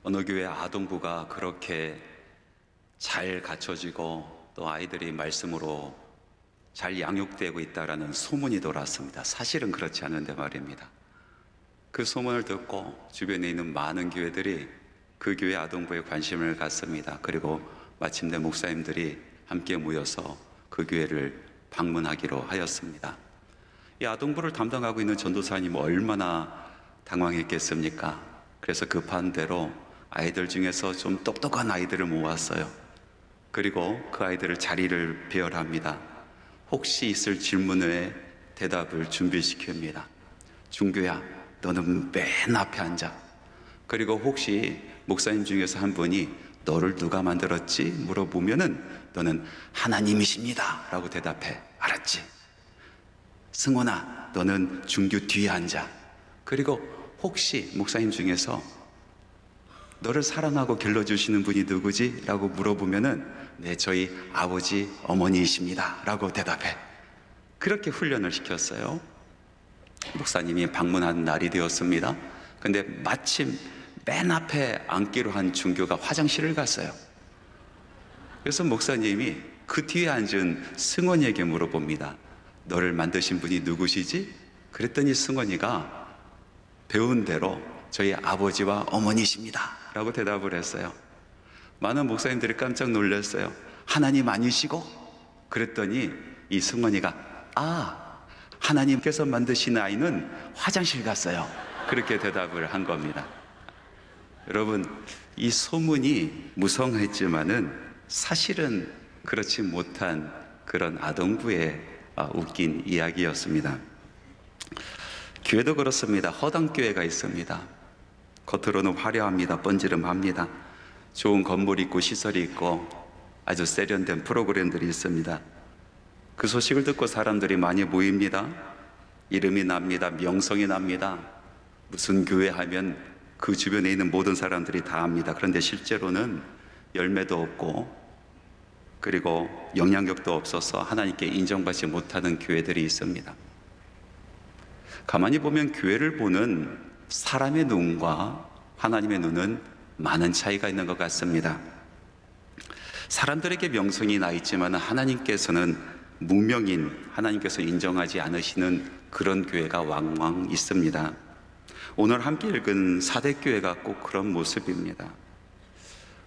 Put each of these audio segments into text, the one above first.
어느 교회 아동부가 그렇게 잘 갖춰지고 또 아이들이 말씀으로 잘 양육되고 있다라는 소문이 돌았습니다. 사실은 그렇지 않은데 말입니다. 그 소문을 듣고 주변에 있는 많은 교회들이 그 교회 아동부에 관심을 갖습니다. 그리고 마침내 목사님들이 함께 모여서 그 교회를 방문하기로 하였습니다. 이 아동부를 담당하고 있는 전도사님 얼마나 당황했겠습니까? 그래서 급한 대로 아이들 중에서 좀 똑똑한 아이들을 모았어요. 그리고 그 아이들을 자리를 배열합니다. 혹시 있을 질문에 대답을 준비시킵니다. 중규야, 너는 맨 앞에 앉아. 그리고 혹시 목사님 중에서 한 분이 너를 누가 만들었지? 물어보면은 너는 하나님이십니다 라고 대답해. 알았지? 승원아, 너는 중규 뒤에 앉아. 그리고 혹시 목사님 중에서 너를 사랑하고 길러주시는 분이 누구지? 라고 물어보면은 네, 저희 아버지, 어머니이십니다 라고 대답해. 그렇게 훈련을 시켰어요. 목사님이 방문한 날이 되었습니다. 근데 마침 맨 앞에 앉기로 한 중교가 화장실을 갔어요. 그래서 목사님이 그 뒤에 앉은 승원이에게 물어봅니다. 너를 만드신 분이 누구시지? 그랬더니 승원이가 배운 대로 저희 아버지와 어머니십니다 라고 대답을 했어요. 많은 목사님들이 깜짝 놀랐어요. 하나님 아니시고? 그랬더니 이 승원이가 하나님께서 만드신 아이는 화장실 갔어요. 그렇게 대답을 한 겁니다. 여러분, 이 소문이 무성했지만은 사실은 그렇지 못한 그런 아동부의 웃긴 이야기였습니다. 교회도 그렇습니다. 허당교회가 있습니다. 겉으로는 화려합니다. 번지름합니다. 좋은 건물이 있고 시설이 있고 아주 세련된 프로그램들이 있습니다. 그 소식을 듣고 사람들이 많이 모입니다. 이름이 납니다. 명성이 납니다. 무슨 교회 하면 그 주변에 있는 모든 사람들이 다 압니다. 그런데 실제로는 열매도 없고 그리고 영향력도 없어서 하나님께 인정받지 못하는 교회들이 있습니다. 가만히 보면 교회를 보는 사람의 눈과 하나님의 눈은 많은 차이가 있는 것 같습니다. 사람들에게 명성이 나 있지만 하나님께서는 무명인, 하나님께서 인정하지 않으시는 그런 교회가 왕왕 있습니다. 오늘 함께 읽은 사대교회가 꼭 그런 모습입니다.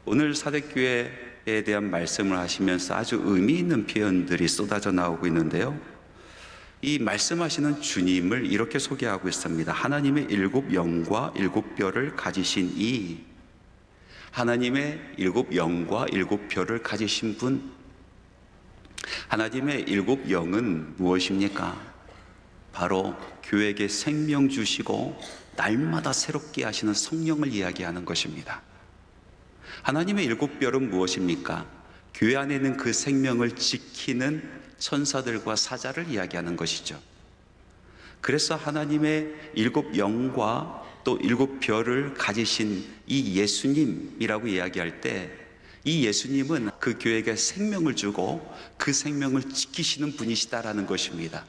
오늘 사대교회에 대한 말씀을 하시면서 아주 의미 있는 표현들이 쏟아져 나오고 있는데요. 이 말씀하시는 주님을 이렇게 소개하고 있습니다. 하나님의 7 영과 7 뼈를 가지신 이, 하나님의 7 영과 7 뼈를 가지신 분, 하나님의 7 영은 무엇입니까? 바로 교회에게 생명 주시고 날마다 새롭게 하시는 성령을 이야기하는 것입니다. 하나님의 7 뼈는 무엇입니까? 교회 안에 있는 그 생명을 지키는 천사들과 사자를 이야기하는 것이죠. 그래서 하나님의 7 영과 또 7 뼈를 가지신 이 예수님이라고 이야기할 때 이 예수님은 그 교회에게 생명을 주고 그 생명을 지키시는 분이시다라는 것입니다.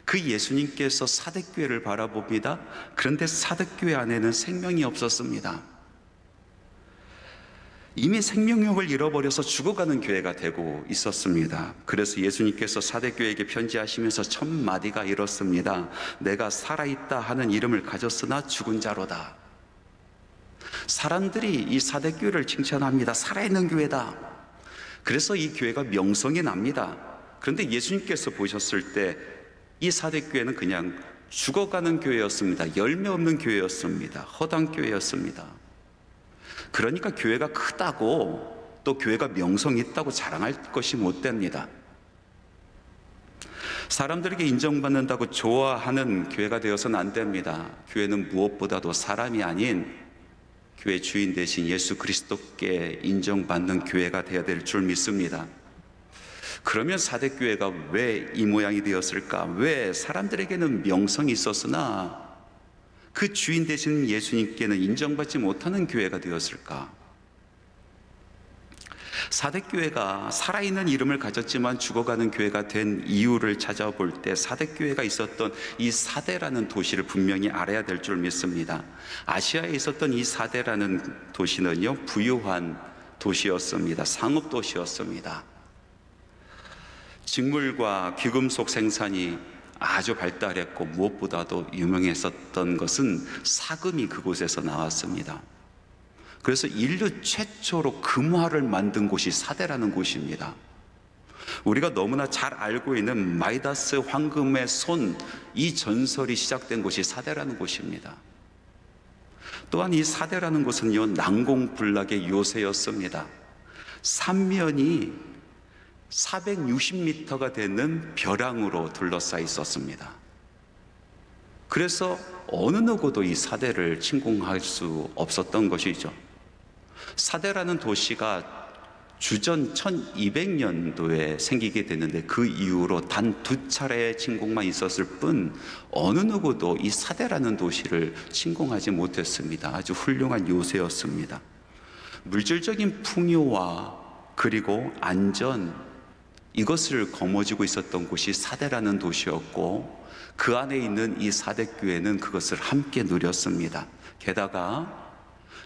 그 예수님께서 사대교회를 바라봅니다. 그런데 사대교회 안에는 생명이 없었습니다. 이미 생명력을 잃어버려서 죽어가는 교회가 되고 있었습니다. 그래서 예수님께서 사대교회에게 편지하시면서 첫 마디가 이렇습니다. 내가 살아있다 하는 이름을 가졌으나 죽은 자로다. 사람들이 이 사대교회를 칭찬합니다. 살아있는 교회다. 그래서 이 교회가 명성이 납니다. 그런데 예수님께서 보셨을 때 이 사대교회는 그냥 죽어가는 교회였습니다. 열매 없는 교회였습니다. 허당교회였습니다. 그러니까 교회가 크다고 또 교회가 명성이 있다고 자랑할 것이 못 됩니다. 사람들에게 인정받는다고 좋아하는 교회가 되어서는 안 됩니다. 교회는 무엇보다도 사람이 아닌 교회 주인 되신 예수 그리스도께 인정받는 교회가 되어야 될 줄 믿습니다. 그러면 사대교회가 왜 이 모양이 되었을까? 왜 사람들에게는 명성이 있었으나 그 주인 되신 예수님께는 인정받지 못하는 교회가 되었을까? 사대교회가 살아있는 이름을 가졌지만 죽어가는 교회가 된 이유를 찾아볼 때 사대교회가 있었던 이 사대라는 도시를 분명히 알아야 될 줄 믿습니다. 아시아에 있었던 이 사대라는 도시는요, 부유한 도시였습니다. 상업 도시였습니다. 직물과 귀금속 생산이 아주 발달했고 무엇보다도 유명했었던 것은 사금이 그곳에서 나왔습니다. 그래서 인류 최초로 금화를 만든 곳이 사대라는 곳입니다. 우리가 너무나 잘 알고 있는 마이다스 황금의 손, 이 전설이 시작된 곳이 사대라는 곳입니다. 또한 이 사대라는 곳은요, 난공불락의 요새였습니다. 삼면이 460m가 되는 벼랑으로 둘러싸여 있었습니다. 그래서 어느 누구도 이 사대를 침공할 수 없었던 것이죠. 사대라는 도시가 주전 1200년도에 생기게 됐는데 그 이후로 단 2차례의 침공만 있었을 뿐 어느 누구도 이 사대라는 도시를 침공하지 못했습니다. 아주 훌륭한 요새였습니다. 물질적인 풍요와 그리고 안전, 이것을 거머쥐고 있었던 곳이 사대라는 도시였고 그 안에 있는 이 사대교회는 그것을 함께 누렸습니다. 게다가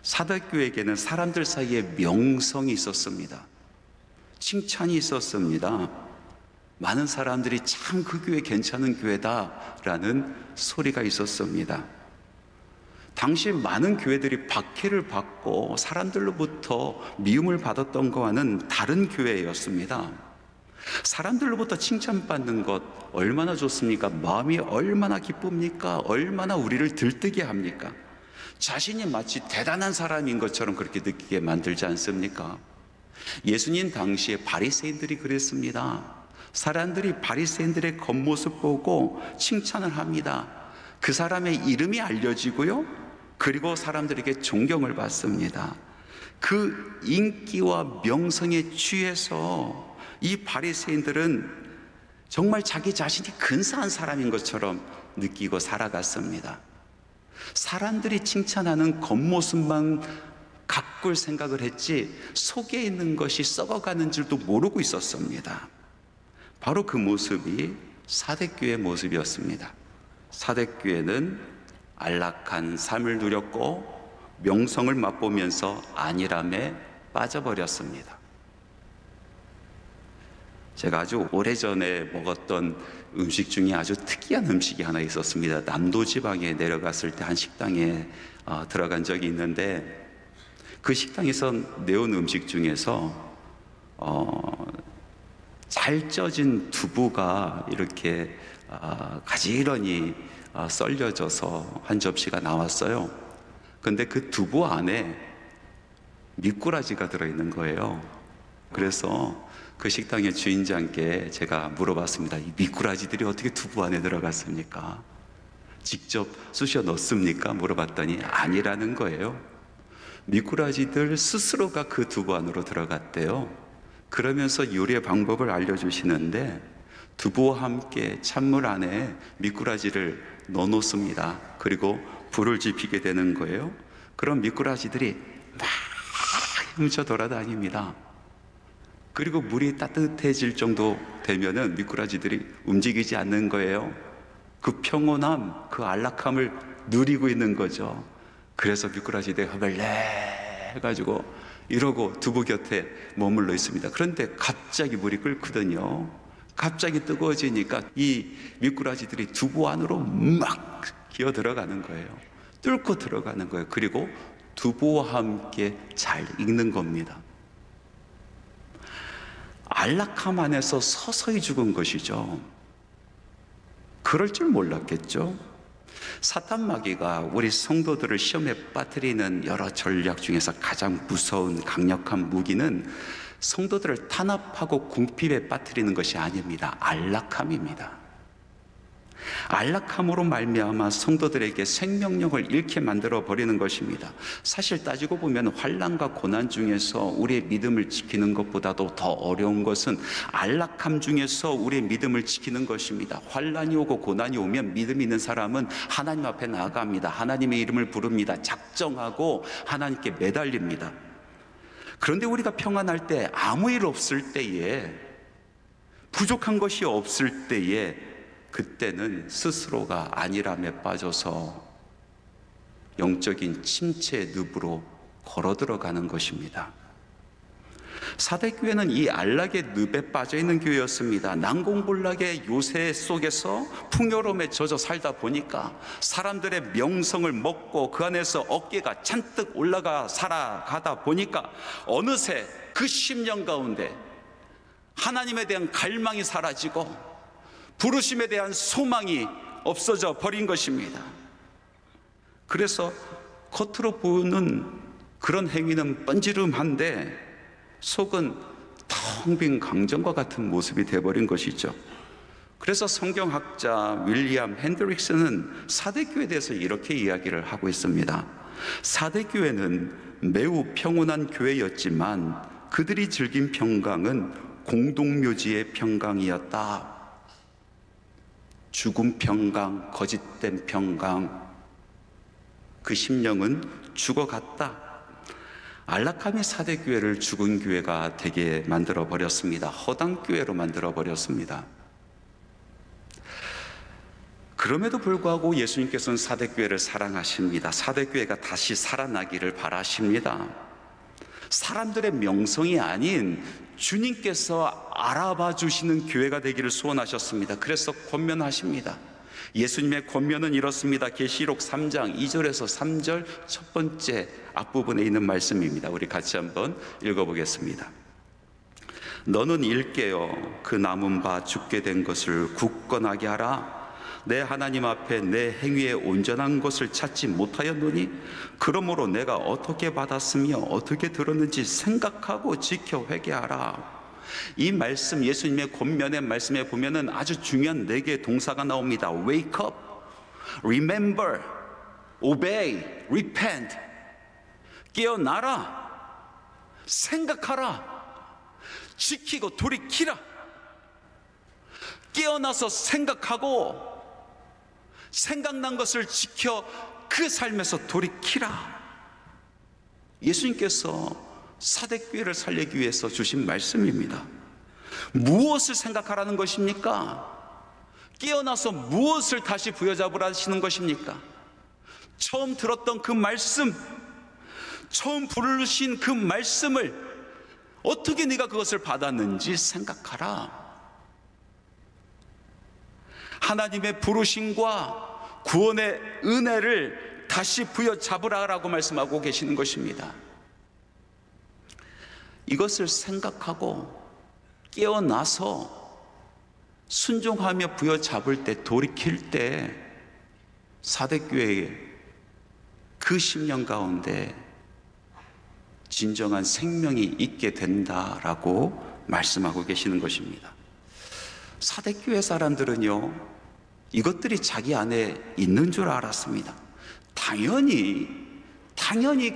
사대교회에게는 사람들 사이에 명성이 있었습니다. 칭찬이 있었습니다. 많은 사람들이 참 그 교회 괜찮은 교회다라는 소리가 있었습니다. 당시 많은 교회들이 박해를 받고 사람들로부터 미움을 받았던 것과는 다른 교회였습니다. 사람들로부터 칭찬받는 것 얼마나 좋습니까? 마음이 얼마나 기쁩니까? 얼마나 우리를 들뜨게 합니까? 자신이 마치 대단한 사람인 것처럼 그렇게 느끼게 만들지 않습니까? 예수님 당시에 바리새인들이 그랬습니다. 사람들이 바리새인들의 겉모습 보고 칭찬을 합니다. 그 사람의 이름이 알려지고요, 그리고 사람들에게 존경을 받습니다. 그 인기와 명성에 취해서 이 바리새인들은 정말 자기 자신이 근사한 사람인 것처럼 느끼고 살아갔습니다. 사람들이 칭찬하는 겉모습만 가꿀 생각을 했지 속에 있는 것이 썩어가는 줄도 모르고 있었습니다. 바로 그 모습이 사대교회의 모습이었습니다. 사대교회는 안락한 삶을 누렸고 명성을 맛보면서 안일함에 빠져버렸습니다. 제가 아주 오래전에 먹었던 음식 중에 아주 특이한 음식이 하나 있었습니다. 남도지방에 내려갔을 때 한 식당에 들어간 적이 있는데 그 식당에서 내온 음식 중에서 잘 쪄진 두부가 이렇게 가지런히 썰려져서 한 접시가 나왔어요. 근데 그 두부 안에 미꾸라지가 들어있는 거예요. 그래서 그 식당의 주인장께 제가 물어봤습니다. 이 미꾸라지들이 어떻게 두부 안에 들어갔습니까? 직접 쑤셔 넣습니까? 물어봤더니 아니라는 거예요. 미꾸라지들 스스로가 그 두부 안으로 들어갔대요. 그러면서 요리의 방법을 알려주시는데 두부와 함께 찬물 안에 미꾸라지를 넣어놓습니다. 그리고 불을 지피게 되는 거예요. 그럼 미꾸라지들이 막 훔쳐 돌아다닙니다. 그리고 물이 따뜻해질 정도 되면은 미꾸라지들이 움직이지 않는 거예요. 그 평온함, 그 안락함을 누리고 있는 거죠. 그래서 미꾸라지들이 허벌레 해가지고 이러고 두부 곁에 머물러 있습니다. 그런데 갑자기 물이 끓거든요. 갑자기 뜨거워지니까 이 미꾸라지들이 두부 안으로 막 기어 들어가는 거예요. 뚫고 들어가는 거예요. 그리고 두부와 함께 잘 익는 겁니다. 안락함 안에서 서서히 죽은 것이죠. 그럴 줄 몰랐겠죠. 사탄 마귀가 우리 성도들을 시험에 빠뜨리는 여러 전략 중에서 가장 무서운 강력한 무기는 성도들을 탄압하고 궁핍에 빠뜨리는 것이 아닙니다. 안락함입니다. 안락함으로 말미암아 성도들에게 생명력을 잃게 만들어 버리는 것입니다. 사실 따지고 보면 환난과 고난 중에서 우리의 믿음을 지키는 것보다도 더 어려운 것은 안락함 중에서 우리의 믿음을 지키는 것입니다. 환난이 오고 고난이 오면 믿음 있는 사람은 하나님 앞에 나아갑니다. 하나님의 이름을 부릅니다. 작정하고 하나님께 매달립니다. 그런데 우리가 평안할 때, 아무 일 없을 때에, 부족한 것이 없을 때에, 그때는 스스로가 안일함에 빠져서 영적인 침체의 늪으로 걸어 들어가는 것입니다. 사대교회는 이 안락의 늪에 빠져 있는 교회였습니다. 난공불락의 요새 속에서 풍요로움에 젖어 살다 보니까 사람들의 명성을 먹고 그 안에서 어깨가 잔뜩 올라가 살아가다 보니까 어느새 그 10년 가운데 하나님에 대한 갈망이 사라지고 부르심에 대한 소망이 없어져 버린 것입니다. 그래서 겉으로 보이는 그런 행위는 뻔지름한데 속은 텅 빈 강정과 같은 모습이 되어버린 것이죠. 그래서 성경학자 윌리엄 핸드릭스는 사대교회에 대해서 이렇게 이야기를 하고 있습니다. 사대교회는 매우 평온한 교회였지만 그들이 즐긴 평강은 공동묘지의 평강이었다. 죽은 평강, 거짓된 평강, 그 심령은 죽어갔다. 안락함이 사대교회를 죽은 교회가 되게 만들어버렸습니다. 허당교회로 만들어버렸습니다. 그럼에도 불구하고 예수님께서는 사대교회를 사랑하십니다. 사대교회가 다시 살아나기를 바라십니다. 사람들의 명성이 아닌 주님께서 알아봐 주시는 교회가 되기를 소원하셨습니다. 그래서 권면하십니다. 예수님의 권면은 이렇습니다. 계시록 3장 2절에서 3절 첫 번째 앞부분에 있는 말씀입니다. 우리 같이 한번 읽어보겠습니다. 너는 일깨어 그 남은 바 죽게 된 것을 굳건하게 하라. 내 하나님 앞에 내 행위에 온전한 것을 찾지 못하였노니 그러므로 내가 어떻게 받았으며 어떻게 들었는지 생각하고 지켜 회개하라. 이 말씀, 예수님의 권면의 말씀에 보면은 아주 중요한 4개의 동사가 나옵니다. Wake up, remember, obey, repent. 깨어나라, 생각하라, 지키고 돌이키라. 깨어나서 생각하고 생각난 것을 지켜 그 삶에서 돌이키라. 예수님께서 사대교회를 살리기 위해서 주신 말씀입니다. 무엇을 생각하라는 것입니까? 깨어나서 무엇을 다시 부여잡으라 하시는 것입니까? 처음 들었던 그 말씀, 처음 부르신 그 말씀을 어떻게 네가 그것을 받았는지 생각하라. 하나님의 부르심과 구원의 은혜를 다시 부여잡으라라고 말씀하고 계시는 것입니다. 이것을 생각하고 깨어나서 순종하며 부여잡을 때, 돌이킬 때 사대교회의 그 10년 가운데 진정한 생명이 있게 된다라고 말씀하고 계시는 것입니다. 사대교회 사람들은요, 이것들이 자기 안에 있는 줄 알았습니다. 당연히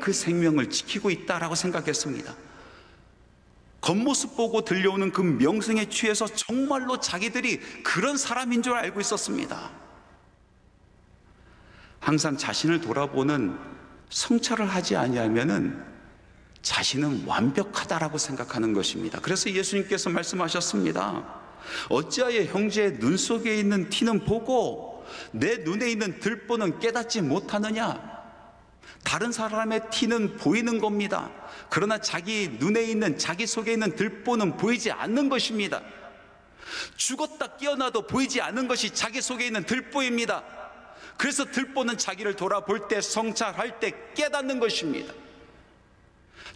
그 생명을 지키고 있다라고 생각했습니다. 겉모습 보고 들려오는 그 명성에 취해서 정말로 자기들이 그런 사람인 줄 알고 있었습니다. 항상 자신을 돌아보는 성찰을 하지 아니하면은 자신은 완벽하다라고 생각하는 것입니다. 그래서 예수님께서 말씀하셨습니다. 어찌하여 형제의 눈 속에 있는 티는 보고 내 눈에 있는 들보는 깨닫지 못하느냐? 다른 사람의 티는 보이는 겁니다. 그러나 자기 눈에 있는, 자기 속에 있는 들보는 보이지 않는 것입니다. 죽었다 깨어나도 보이지 않는 것이 자기 속에 있는 들보입니다. 그래서 들보는 자기를 돌아볼 때, 성찰할 때 깨닫는 것입니다.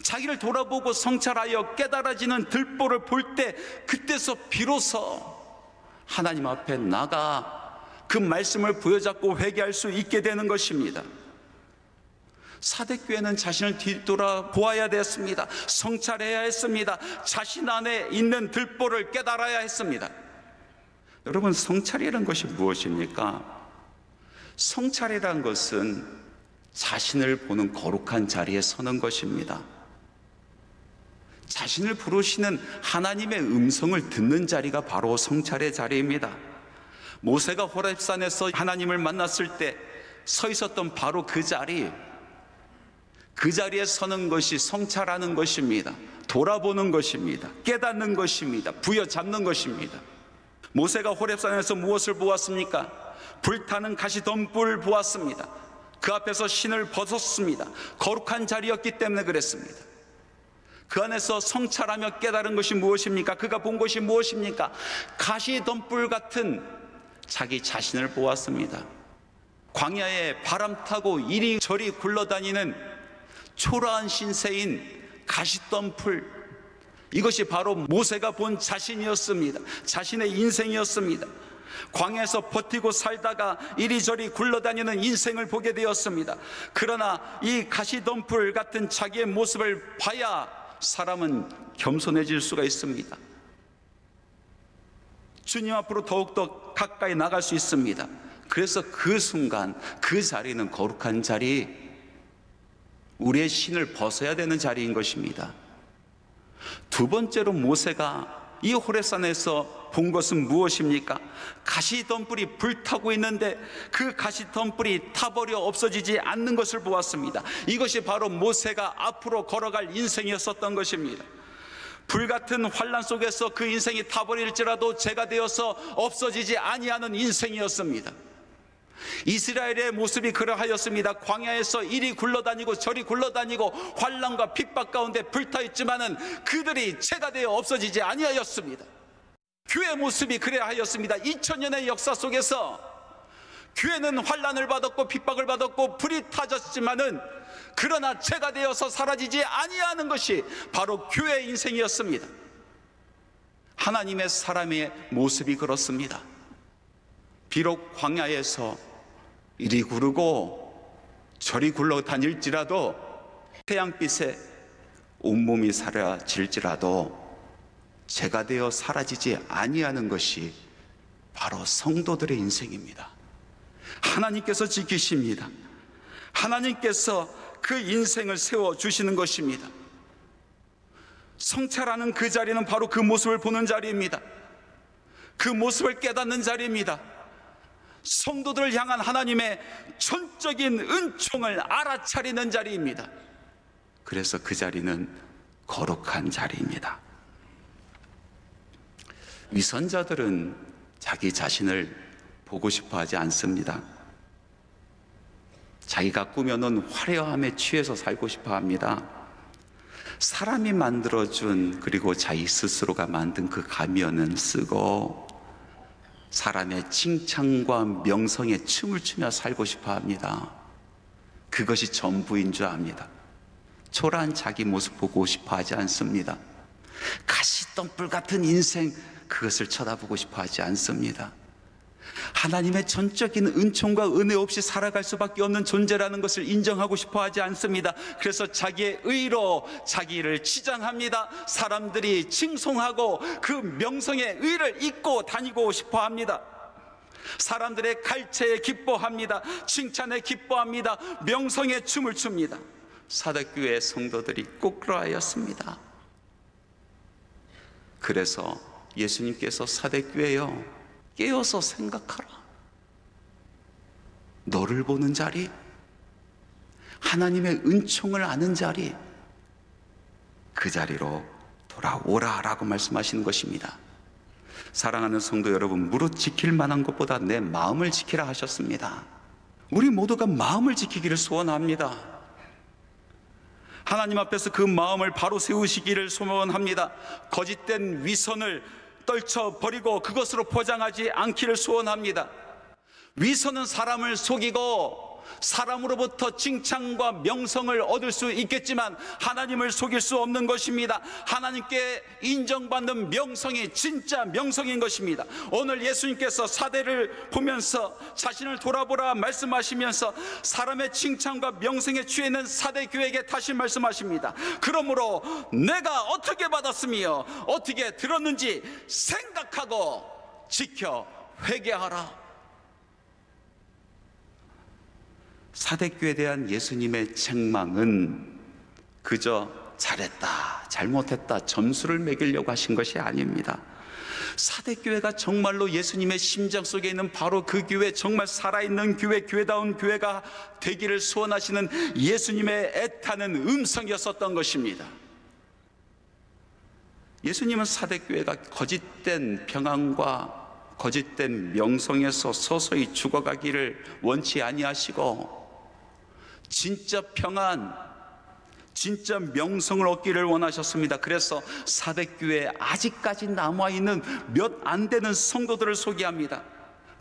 자기를 돌아보고 성찰하여 깨달아지는 들보를 볼 때, 그때서 비로소 하나님 앞에 나가 그 말씀을 부여잡고 회개할 수 있게 되는 것입니다. 사대교회는 자신을 뒤돌아 보아야 됐습니다. 성찰해야 했습니다. 자신 안에 있는 들보를 깨달아야 했습니다. 여러분, 성찰이라는 것이 무엇입니까? 성찰이라는 것은 자신을 보는 거룩한 자리에 서는 것입니다. 자신을 부르시는 하나님의 음성을 듣는 자리가 바로 성찰의 자리입니다. 모세가 호렙산에서 하나님을 만났을 때 서 있었던 바로 그 자리, 그 자리에 서는 것이 성찰하는 것입니다. 돌아보는 것입니다. 깨닫는 것입니다. 부여잡는 것입니다. 모세가 호렙산에서 무엇을 보았습니까? 불타는 가시덤불을 보았습니다. 그 앞에서 신을 벗었습니다. 거룩한 자리였기 때문에 그랬습니다. 그 안에서 성찰하며 깨달은 것이 무엇입니까? 그가 본 것이 무엇입니까? 가시덤불 같은 자기 자신을 보았습니다. 광야에 바람 타고 이리저리 굴러다니는 초라한 신세인 가시덤불, 이것이 바로 모세가 본 자신이었습니다. 자신의 인생이었습니다. 광야에서 버티고 살다가 이리저리 굴러다니는 인생을 보게 되었습니다. 그러나 이 가시덤불 같은 자기의 모습을 봐야 사람은 겸손해질 수가 있습니다. 주님 앞으로 더욱더 가까이 나갈 수 있습니다. 그래서 그 순간 그 자리는 거룩한 자리, 우리의 신을 벗어야 되는 자리인 것입니다. 두 번째로 모세가 이 호렙산에서 본 것은 무엇입니까? 가시덤불이 불타고 있는데 그 가시덤불이 타버려 없어지지 않는 것을 보았습니다. 이것이 바로 모세가 앞으로 걸어갈 인생이었었던 것입니다. 불같은 환난 속에서 그 인생이 타버릴지라도 죄가 되어서 없어지지 아니하는 인생이었습니다. 이스라엘의 모습이 그러하였습니다. 광야에서 이리 굴러다니고 저리 굴러다니고 환난과 핍박 가운데 불타있지만은 그들이 죄가 되어 없어지지 아니하였습니다. 교회의 모습이 그래하였습니다. 2000년의 역사 속에서 교회는 환난을 받았고 핍박을 받았고 불이 타졌지만은 그러나 죄가 되어서 사라지지 아니하는 것이 바로 교회의 인생이었습니다. 하나님의 사람의 모습이 그렇습니다. 비록 광야에서 이리 구르고 저리 굴러다닐지라도 태양빛에 온몸이 사라질지라도 죄가 되어 사라지지 아니하는 것이 바로 성도들의 인생입니다. 하나님께서 지키십니다. 하나님께서 그 인생을 세워주시는 것입니다. 성찰하는 그 자리는 바로 그 모습을 보는 자리입니다. 그 모습을 깨닫는 자리입니다. 성도들을 향한 하나님의 전적인 은총을 알아차리는 자리입니다. 그래서 그 자리는 거룩한 자리입니다. 위선자들은 자기 자신을 보고 싶어 하지 않습니다. 자기가 꾸며놓은 화려함에 취해서 살고 싶어 합니다. 사람이 만들어준 그리고 자기 스스로가 만든 그 가면은 쓰고 사람의 칭찬과 명성에 춤을 추며 살고 싶어 합니다. 그것이 전부인 줄 압니다. 초라한 자기 모습 보고 싶어 하지 않습니다. 가시덤불 같은 인생, 그것을 쳐다보고 싶어 하지 않습니다. 하나님의 전적인 은총과 은혜 없이 살아갈 수밖에 없는 존재라는 것을 인정하고 싶어 하지 않습니다. 그래서 자기의 의로 자기를 치장합니다. 사람들이 칭송하고 그 명성의 의를 잇고 다니고 싶어 합니다. 사람들의 갈채에 기뻐합니다. 칭찬에 기뻐합니다. 명성에 춤을 춥니다. 사대교회 성도들이 꼭 그러하였습니다. 그래서 예수님께서 사대교회여 깨어서 생각하라. 너를 보는 자리, 하나님의 은총을 아는 자리, 그 자리로 돌아오라 라고 말씀하시는 것입니다. 사랑하는 성도 여러분, 무릇 지킬 만한 것보다 내 마음을 지키라 하셨습니다. 우리 모두가 마음을 지키기를 소원합니다. 하나님 앞에서 그 마음을 바로 세우시기를 소원합니다. 거짓된 위선을 떨쳐버리고 그것으로 포장하지 않기를 소원합니다. 위선은 사람을 속이고 사람으로부터 칭찬과 명성을 얻을 수 있겠지만 하나님을 속일 수 없는 것입니다. 하나님께 인정받는 명성이 진짜 명성인 것입니다. 오늘 예수님께서 사대를 보면서 자신을 돌아보라 말씀하시면서 사람의 칭찬과 명성에 취해 있는 사대교회에게 다시 말씀하십니다. 그러므로 내가 어떻게 받았으며 어떻게 들었는지 생각하고 지켜 회개하라. 사대교회에 대한 예수님의 책망은 그저 잘했다, 잘못했다 점수를 매기려고 하신 것이 아닙니다. 사대교회가 정말로 예수님의 심장 속에 있는 바로 그 교회, 정말 살아있는 교회, 교회다운 교회가 되기를 소원하시는 예수님의 애타는 음성이었었던 것입니다. 예수님은 사대교회가 거짓된 평안과 거짓된 명성에서 서서히 죽어가기를 원치 아니하시고 진짜 평안, 진짜 명성을 얻기를 원하셨습니다. 그래서 사대교회에 아직까지 남아있는 몇 안 되는 성도들을 소개합니다.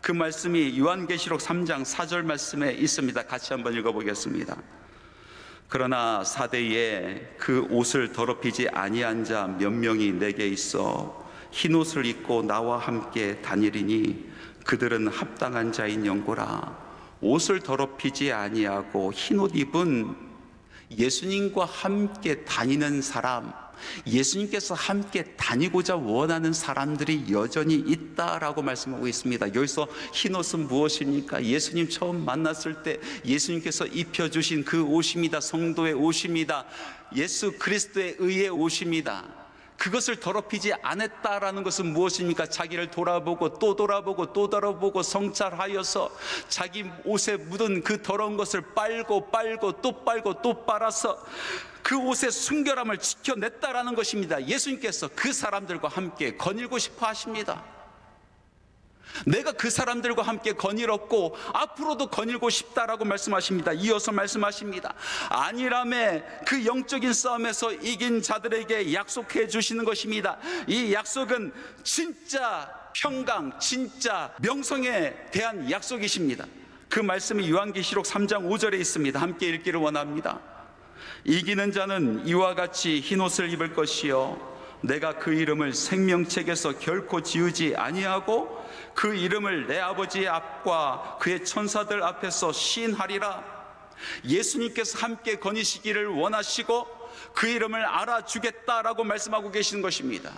그 말씀이 요한계시록 3장 4절 말씀에 있습니다. 같이 한번 읽어보겠습니다. 그러나 사대에 그 옷을 더럽히지 아니한 자 몇 명이 내게 있어 흰 옷을 입고 나와 함께 다니리니 그들은 합당한 자인 영고라. 옷을 더럽히지 아니하고 흰 옷 입은 예수님과 함께 다니는 사람, 예수님께서 함께 다니고자 원하는 사람들이 여전히 있다라고 말씀하고 있습니다. 여기서 흰옷은 무엇입니까? 예수님 처음 만났을 때 예수님께서 입혀주신 그 옷입니다. 성도의 옷입니다. 예수 그리스도의 의의 옷입니다. 그것을 더럽히지 않았다라는 것은 무엇입니까? 자기를 돌아보고 또 돌아보고 또 돌아보고 성찰하여서 자기 옷에 묻은 그 더러운 것을 빨고 또 빨고 또 빨아서 그 옷의 순결함을 지켜냈다라는 것입니다. 예수님께서 그 사람들과 함께 거닐고 싶어 하십니다. 내가 그 사람들과 함께 거닐었고 앞으로도 거닐고 싶다라고 말씀하십니다. 이어서 말씀하십니다. 아니라매 그 영적인 싸움에서 이긴 자들에게 약속해 주시는 것입니다. 이 약속은 진짜 평강, 진짜 명성에 대한 약속이십니다. 그 말씀이 요한계시록 3장 5절에 있습니다. 함께 읽기를 원합니다. 이기는 자는 이와 같이 흰옷을 입을 것이요 내가 그 이름을 생명책에서 결코 지우지 아니하고 그 이름을 내 아버지의 앞과 그의 천사들 앞에서 시인하리라. 예수님께서 함께 거니시기를 원하시고 그 이름을 알아주겠다라고 말씀하고 계시는 것입니다.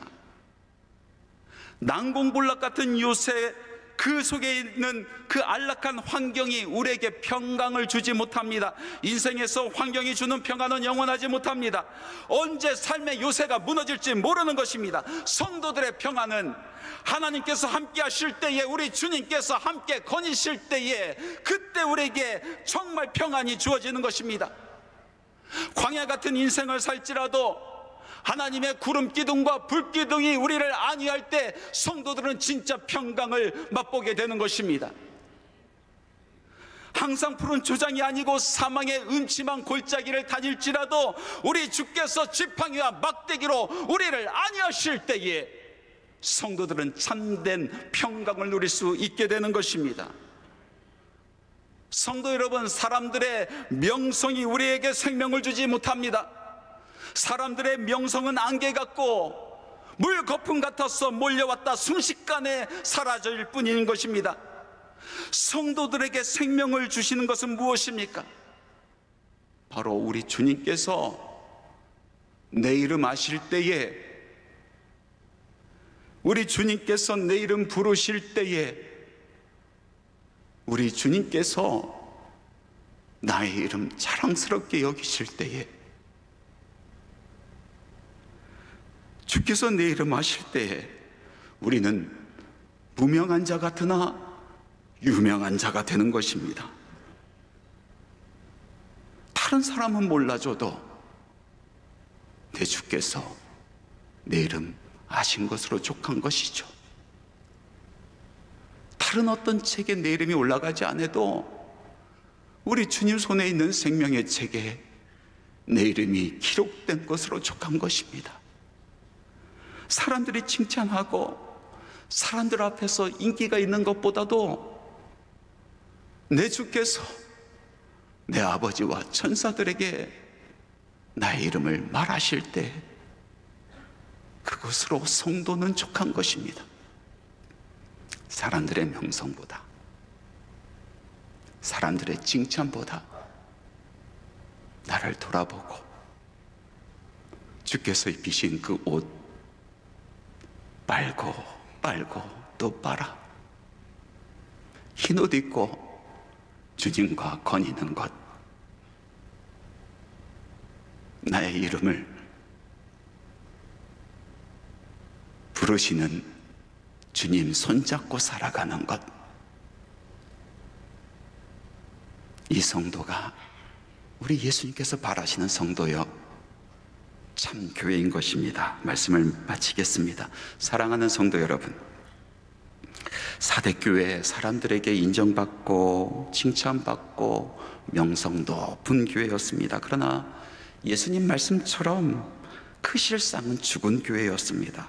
난공불락 같은 요새 그 속에 있는 그 안락한 환경이 우리에게 평강을 주지 못합니다. 인생에서 환경이 주는 평안은 영원하지 못합니다. 언제 삶의 요새가 무너질지 모르는 것입니다. 성도들의 평안은 하나님께서 함께 하실 때에, 우리 주님께서 함께 거니실 때에, 그때 우리에게 정말 평안이 주어지는 것입니다. 광야 같은 인생을 살지라도 하나님의 구름 기둥과 불 기둥이 우리를 안위할 때 성도들은 진짜 평강을 맛보게 되는 것입니다. 항상 푸른 초장이 아니고 사망의 음침한 골짜기를 다닐지라도 우리 주께서 지팡이와 막대기로 우리를 안위하실 때에 성도들은 참된 평강을 누릴 수 있게 되는 것입니다. 성도 여러분, 사람들의 명성이 우리에게 생명을 주지 못합니다. 사람들의 명성은 안개 같고 물 거품 같아서 몰려왔다 순식간에 사라질 뿐인 것입니다. 성도들에게 생명을 주시는 것은 무엇입니까? 바로 우리 주님께서 내 이름 아실 때에, 우리 주님께서 내 이름 부르실 때에, 우리 주님께서 나의 이름 자랑스럽게 여기실 때에, 주께서 내 이름 아실 때에 우리는 무명한 자 같으나 유명한 자가 되는 것입니다. 다른 사람은 몰라줘도 내 주께서 내 이름 아신 것으로 족한 것이죠. 다른 어떤 책에 내 이름이 올라가지 않아도 우리 주님 손에 있는 생명의 책에 내 이름이 기록된 것으로 족한 것입니다. 사람들이 칭찬하고 사람들 앞에서 인기가 있는 것보다도 내 주께서 내 아버지와 천사들에게 나의 이름을 말하실 때 그것으로 성도는 족한 것입니다. 사람들의 명성보다, 사람들의 칭찬보다 나를 돌아보고 주께서 입히신 그 옷 빨고 또 빨아 흰 옷 입고 주님과 거니는 것, 나의 이름을 부르시는 주님 손잡고 살아가는 것, 이 성도가 우리 예수님께서 바라시는 성도요, 참 교회인 것입니다. 말씀을 마치겠습니다. 사랑하는 성도 여러분, 사대교회 사람들에게 인정받고 칭찬받고 명성 높은 교회였습니다. 그러나 예수님 말씀처럼 그 실상은 죽은 교회였습니다.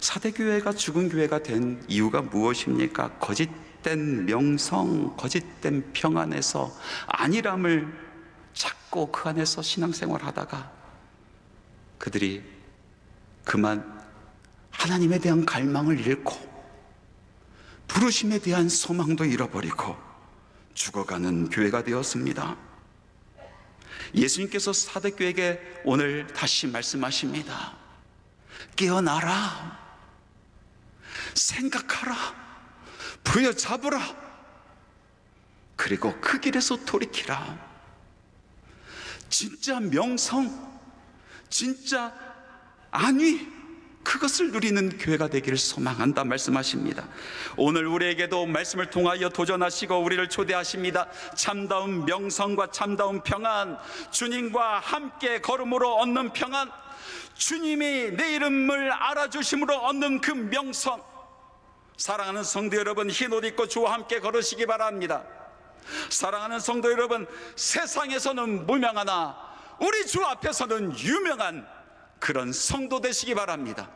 사대교회가 죽은 교회가 된 이유가 무엇입니까? 거짓된 명성, 거짓된 평안에서 안일함을 찾고 그 안에서 신앙생활하다가 그들이 그만 하나님에 대한 갈망을 잃고 부르심에 대한 소망도 잃어버리고 죽어가는 교회가 되었습니다. 예수님께서 사대교회에게 오늘 다시 말씀하십니다. 깨어나라, 생각하라, 부여잡으라, 그리고 그 길에서 돌이키라. 진짜 명성, 진짜 안위, 그것을 누리는 교회가 되기를 소망한다 말씀하십니다. 오늘 우리에게도 말씀을 통하여 도전하시고 우리를 초대하십니다. 참다운 명성과 참다운 평안, 주님과 함께 걸음으로 얻는 평안, 주님이 내 이름을 알아주심으로 얻는 그 명성. 사랑하는 성도 여러분, 흰옷 입고 주와 함께 걸으시기 바랍니다. 사랑하는 성도 여러분, 세상에서는 무명하나 우리 주 앞에서는 유명한 그런 성도 되시기 바랍니다.